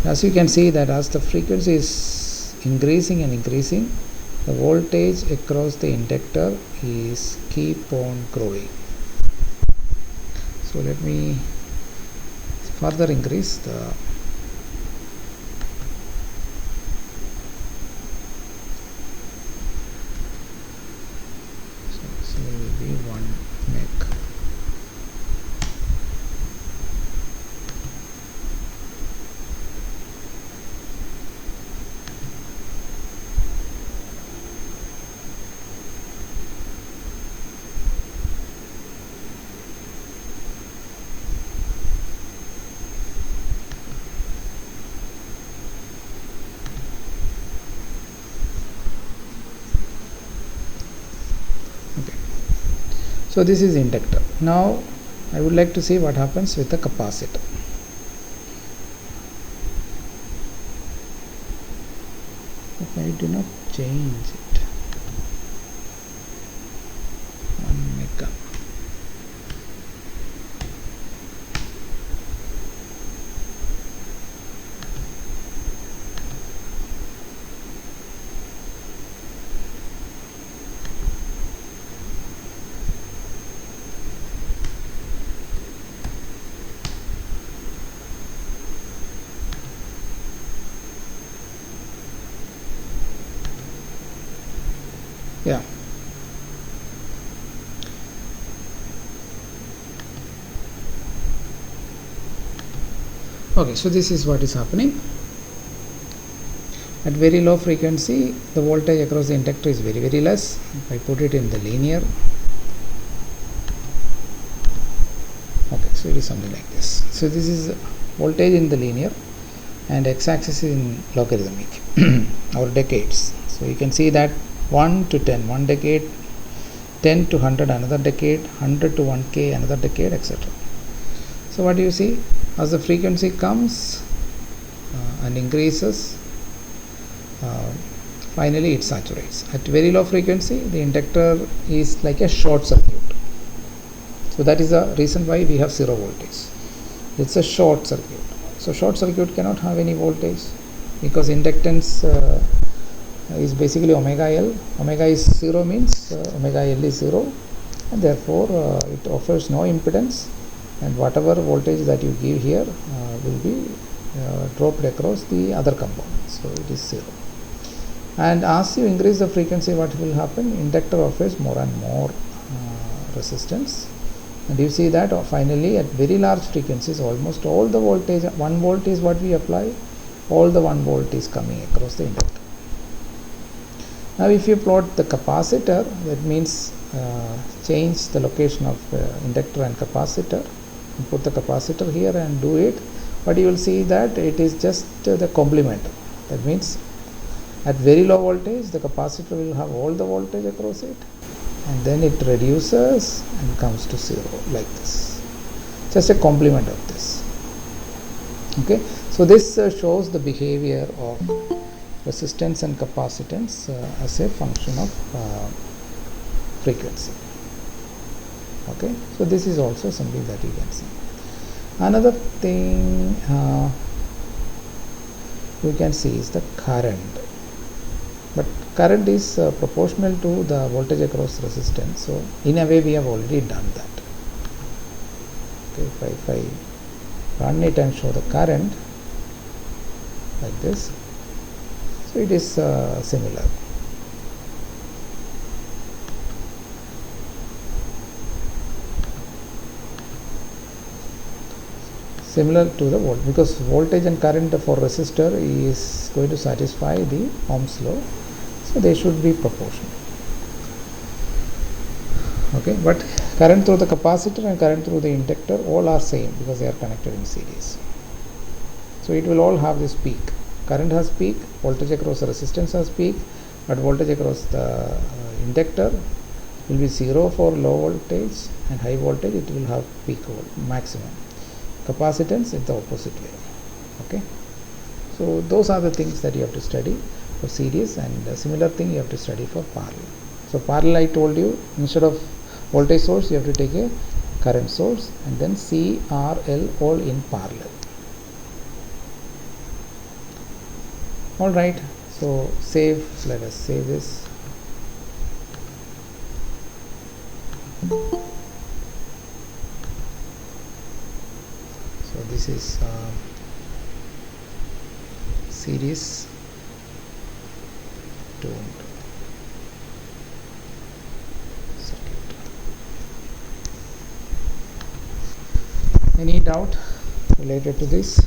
As you can see that as the frequency is increasing and increasing, the voltage across the inductor is keep on growing. So let me further increase the will be 1 meg. So this is inductor. Now I would like to see what happens with the capacitor. If I do not change it, 1 mega. Yeah. Okay, so this is what is happening. At very low frequency, the voltage across the inductor is very, very less. If I put it in the linear, okay, so it is something like this. So this is voltage in the linear and x-axis is in logarithmic or decades. So you can see that 1 to 10, 1 decade, 10 to 100 another decade, 100 to 1k another decade, etc. So what do you see? As the frequency comes and increases, finally it saturates. At very low frequency, the inductor is like a short circuit. So that is the reason why we have zero voltage. It's a short circuit. So short circuit cannot have any voltage because inductance is basically omega L. Omega is 0 means omega L is 0, and therefore it offers no impedance, and whatever voltage that you give here will be dropped across the other components. So it is 0. And as you increase the frequency, what will happen? Inductor offers more and more resistance, and you see that finally at very large frequencies, almost all the voltage, 1 volt is what we apply, all the 1 volt is coming across the inductor. Now if you plot the capacitor, that means change the location of inductor and capacitor, and put the capacitor here and do it, but you will see that it is just the complementer. That means at very low voltage, the capacitor will have all the voltage across it, and then it reduces and comes to 0 like this. Just a complement of this. Okay, so this shows the behavior of resistance and capacitance as a function of frequency. Okay, so this is also something that you can see. Another thing you can see is the current, but current is proportional to the voltage across resistance. So in a way we have already done that. Okay, if I run it and show the current like this, so it is similar. Similar to the volt, because voltage and current for resistor is going to satisfy the Ohm's law, so they should be proportional. Okay, but current through the capacitor and current through the inductor all are same because they are connected in series. So it will all have this peak. Current has peak, voltage across the resistance has peak, but voltage across the inductor will be 0 for low voltage, and high voltage it will have peak maximum. Capacitance in the opposite way. Okay, so those are the things that you have to study for series, and a similar thing you have to study for parallel. So parallel, I told you, instead of voltage source you have to take a current source and then C, R, L all in parallel. Alright, so let us save this. So this is series tuned circuit. Any doubt related to this?